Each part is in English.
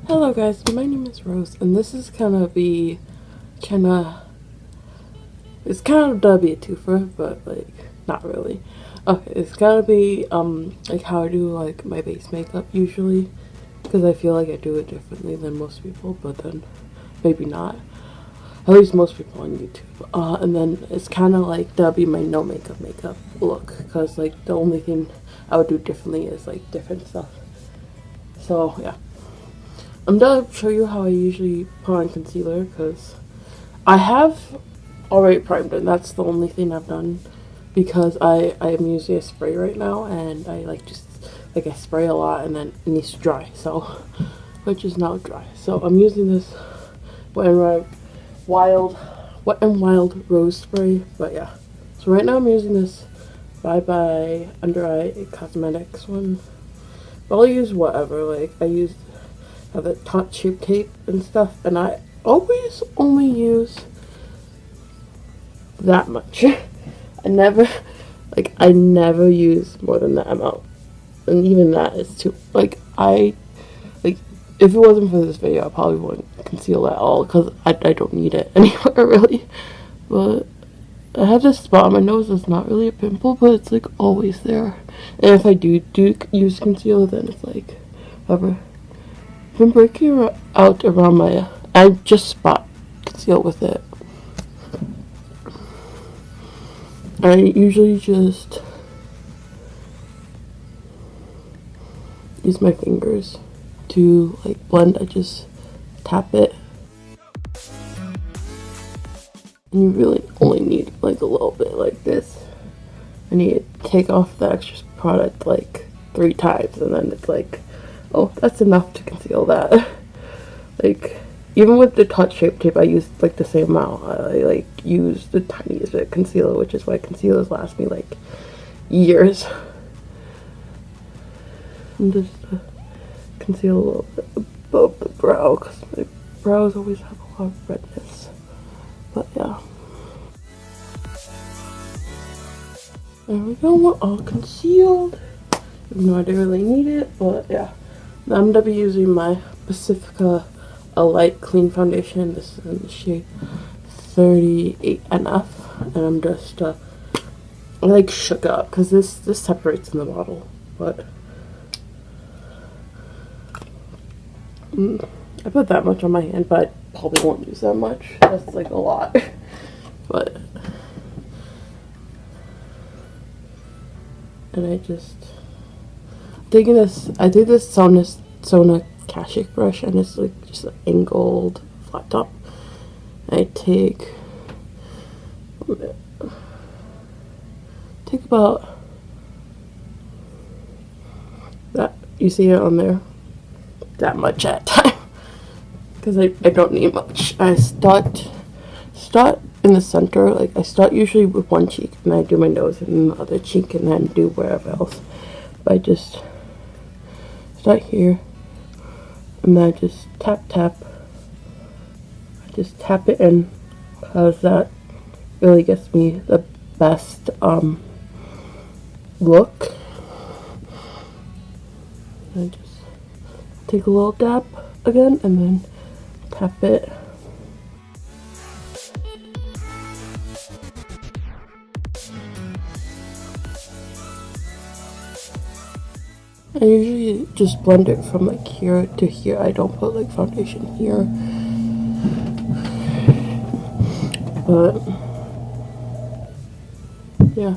Hello guys, my name is Rose, and this is gonna be it's kind of gonna be a twofer, but like not really. Okay, it's gotta be like how I do like my base makeup usually, because I feel like I do it differently than most people, but then maybe not. At least most people on YouTube. And then it's kind of like that'll be my no makeup look, because like the only thing I would do differently is like different stuff. So yeah. I'm gonna show you how I usually put on concealer because I have already primed and that's the only thing I've done because I am using a spray right now and I I spray a lot and then it needs to dry, so which is now dry. So I'm using this Wet n Wild Rose spray, but yeah. So right now I'm using this by Under Eye Cosmetics one. But I'll use whatever, like I use the top shape tape and stuff, and I always only use that much. I never use more than that amount, and even that is too if it wasn't for this video I probably wouldn't conceal at all because I don't need it anywhere really. But I have this spot on my nose that's not really a pimple, but it's like always there, and if I do use concealer then it's like whatever. I'm breaking out around my, I just spot conceal with it. I usually just use my fingers to like blend. I just tap it. And you really only need like a little bit like this. And you take off the extra product like 3 times and then it's like, oh, that's enough to conceal that. Like, even with the Tarte Shape Tape, I used like the same amount. I like use the tiniest bit of concealer, which is why concealers last me like years. And just conceal a little bit above the brow, because my brows always have a lot of redness. But yeah. There we go, we're all concealed. Even though I didn't really need it, but yeah. I'm gonna be using my Pacifica Alight Clean Foundation. This is in the shade 38NF, and I'm just I like shook it up because this separates in the bottle, but I put that much on my hand, but I probably won't use that much. That's like a lot, but and I just. I did this Sona Kashik brush, and it's like just an angled flat top. I take about that, you see it on there, that much at a time, because I don't need much. I start in the center, like I start usually with one cheek, and I do my nose and the other cheek, and then do wherever else. But I just start here, and then I just tap. I just tap it in, because that really gets me the best look. I just take a little dab again, and then tap it. I usually just blend it from like here to here. I don't put like foundation here. But yeah.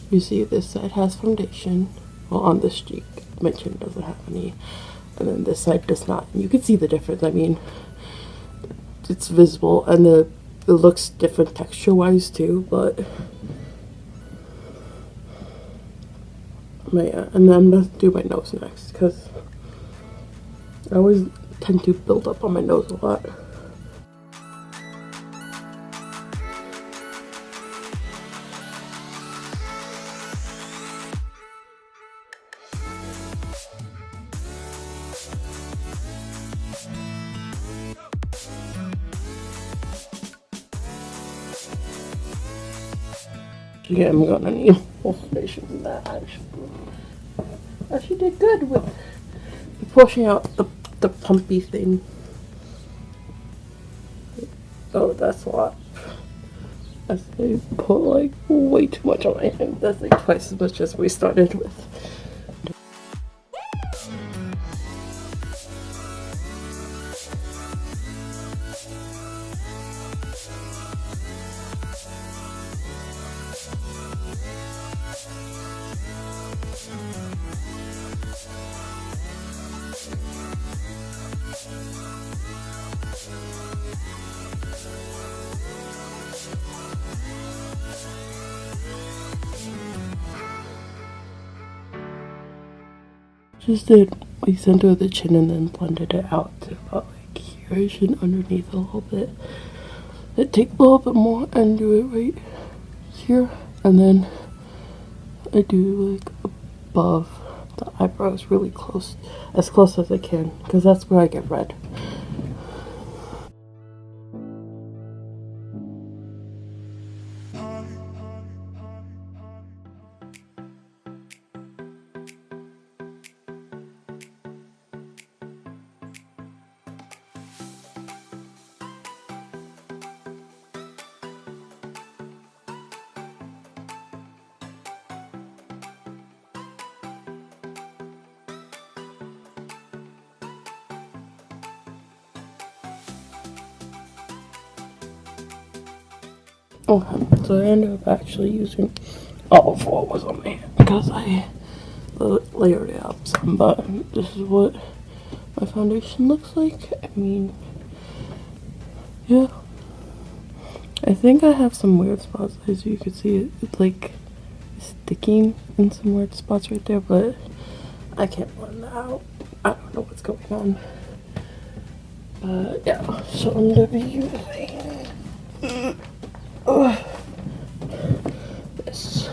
You see this side has foundation. Well, on this cheek, my chin doesn't have any. And then this side does not. And you can see the difference. I mean, it's visible, and it looks different texture-wise too, but yeah, and then I'm gonna do my nose next, because I always tend to build up on my nose a lot. Yeah, I'm gonna need more foundation than that actually. she did good with pushing out the pumpy thing. Oh, that's a lot. I put like way too much on my hand. That's like twice as much as we started with. Just did like center of the chin and then blended it out to about like here-ish and underneath a little bit. Then take a little bit more and do it right here, and then I do like above the eyebrows really close, as close as I can, because that's where I get red. Okay, so I ended up actually using all of what was on my hand because I layered it up some, but this is what my foundation looks like. I mean, yeah. I think I have some weird spots, as you can see. It's like sticking in some weird spots right there, but I can't blend that out. I don't know what's going on. But yeah, so I'm gonna be using this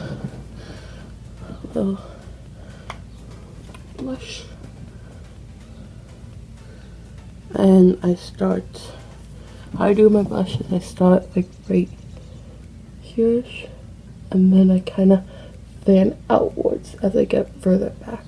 little blush, and how I do my blush is I start like right here, and then I kind of fan outwards as I get further back.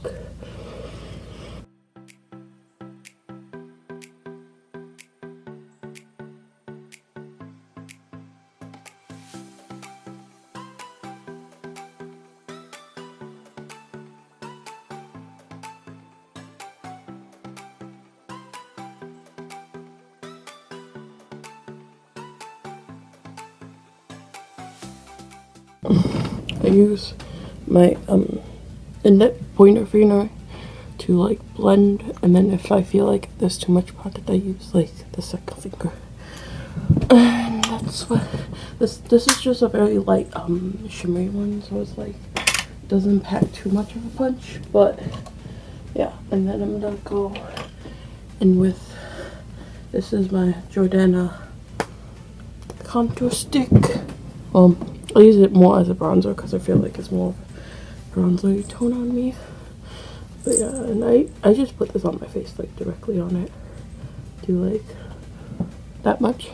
I use my index pointer finger to like blend, and then if I feel like there's too much product, I use like the second finger. And that's what this is, just a very light shimmery one, so it's like doesn't pack too much of a punch, but yeah. And then I'm gonna go in with, this is my Jordana contour stick. I use it more as a bronzer because I feel like it's more bronzery tone on me. But yeah, and I just put this on my face, like directly on it. Do like that much.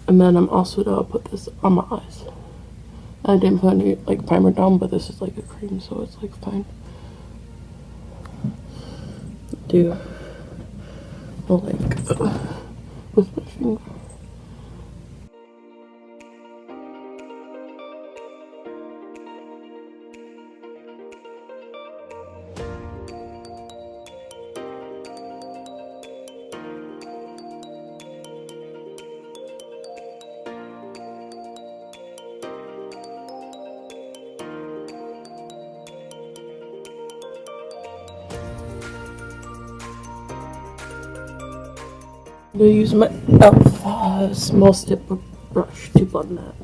And then I'm also gonna put this on my eyes. I didn't put any like primer down, but this is like a cream, so it's like fine. Do like with my finger. I'm gonna use my small stipper brush to blend that.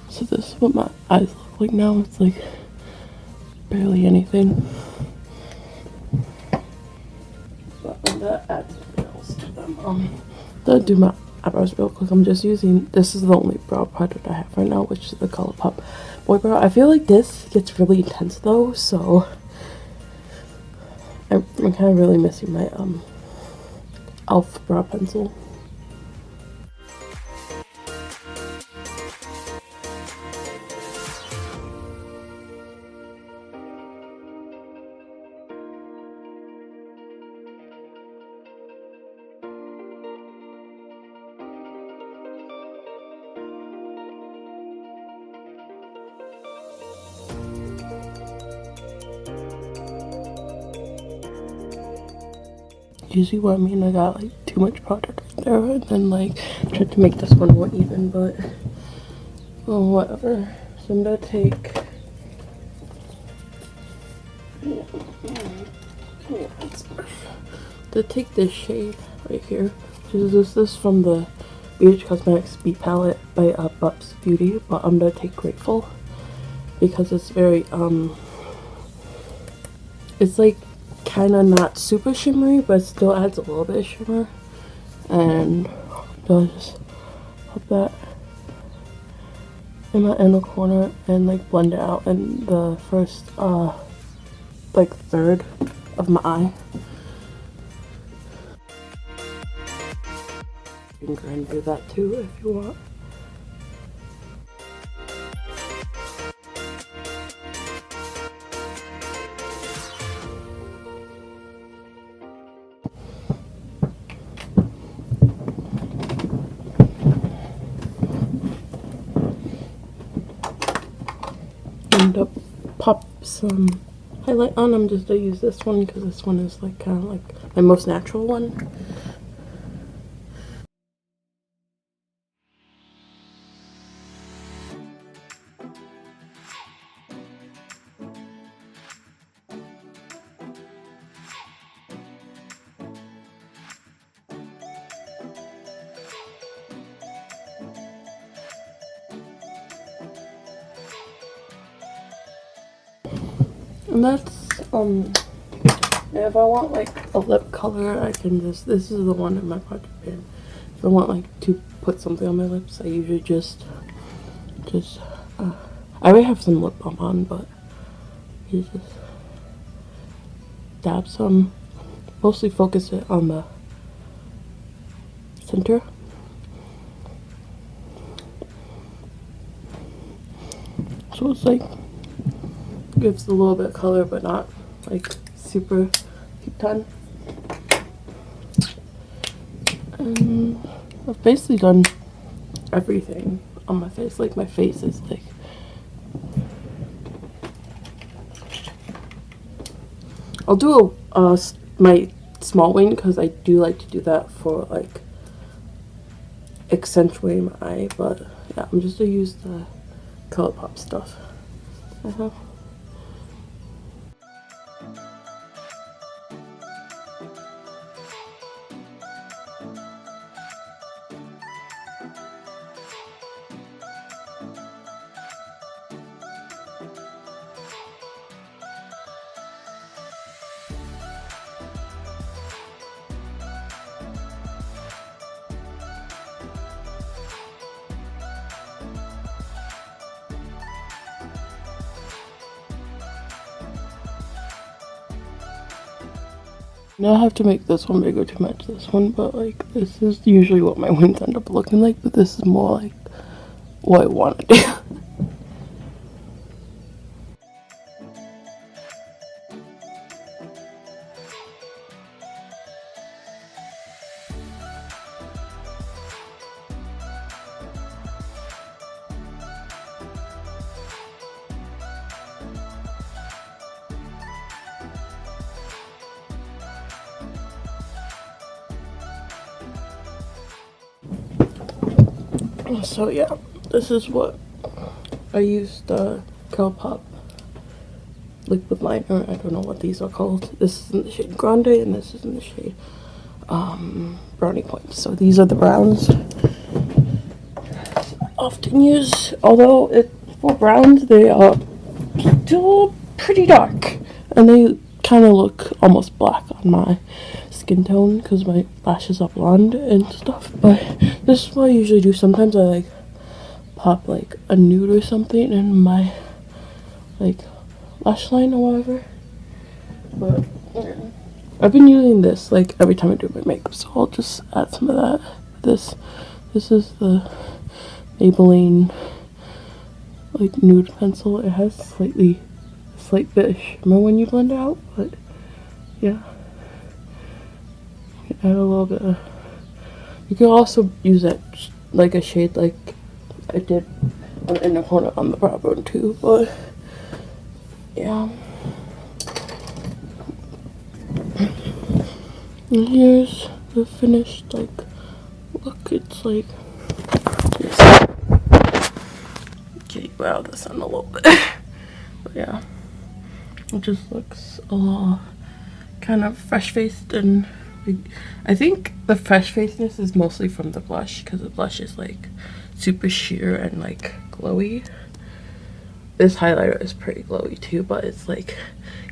So this is what my eyes look like now. It's like barely anything. But I'm gonna add something else to to do my eyebrows real quick, I'm just using, this is the only brow product I have right now, which is the Colourpop Boy Brow. I feel like this gets really intense though, so I'm kind of really missing my elf brow pencil. You see what I mean? I got like too much product right there, and then like tried to make this one more even, but well, whatever. So I'm gonna take this shade right here. This is from the BH Cosmetics Beat Palette by Bubs Beauty, but I'm gonna take Grateful because it's very it's like kind of not super shimmery, but still adds a little bit of shimmer, and I'll just put that in my inner corner and like blend it out in the first like third of my eye. You can grande do that too if you want. And to pop some highlight on, I'm just gonna use this one because this one is like kind of like my most natural one. And that's if I want like a lip color, I can just, this is the one in my project pan. If I want like to put something on my lips, I usually just I already have some lip balm on, but you just dab some, mostly focus it on the center. So it's like, gives a little bit of color, but not like super deep ton. And I've basically done everything on my face. Like my face is like, I'll do my small wing because I do like to do that for like accentuating my eye. But yeah, I'm just gonna use the Colourpop stuff. Now I have to make this one bigger to match this one, but like this is usually what my wings end up looking like, but this is more like what I want to do. So yeah, this is what I used the Colourpop liquid liner. I don't know what these are called. This is in the shade Grande and this is in the shade Brownie Points. So these are the browns I often use, although for browns they are still pretty dark and they kind of look almost black on my skin. skin tone because my lashes are blonde and stuff, but this is what I usually do. Sometimes I like pop like a nude or something in my like lash line or whatever. But I've been using this like every time I do my makeup, so I'll just add some of that. This is the Maybelline like nude pencil. It has slight bit of shimmer when you blend it out, but yeah. You can add a little bit of, you can also use that like a shade like I did on the inner corner on the brow bone too, but yeah. And here's the finished like look. It's like this. Okay, wow, the sun a little bit. But yeah, it just looks a little kind of fresh faced, and I think the fresh facedness is mostly from the blush because the blush is like super sheer and like glowy. This highlighter is pretty glowy too, but it's like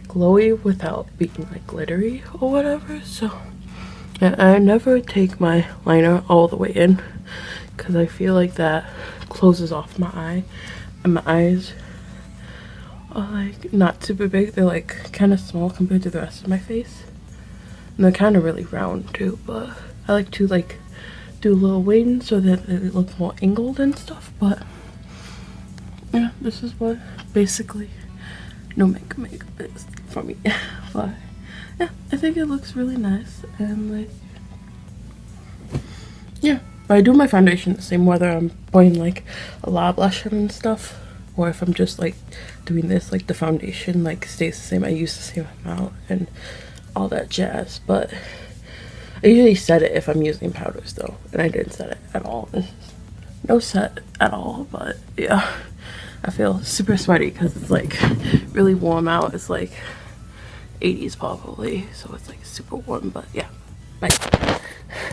glowy without being like glittery or whatever. So yeah, I never take my liner all the way in because I feel like that closes off my eye, and my eyes are like not super big. They're like kind of small compared to the rest of my face, and they're kind of really round too, but I like to like do a little wing so that it looks more angled and stuff. But yeah, this is what basically no makeup is for me. But yeah, I think it looks really nice, and like yeah. But I do my foundation the same whether I'm putting like a lot of blush on and stuff, or if I'm just like doing this, like the foundation like stays the same. I use the same amount and all that jazz. But I usually set it if I'm using powders though, and I didn't set it at all. This is no set at all, but yeah, I feel super sweaty because it's like really warm out. It's like 80s probably, so it's like super warm. But yeah, bye.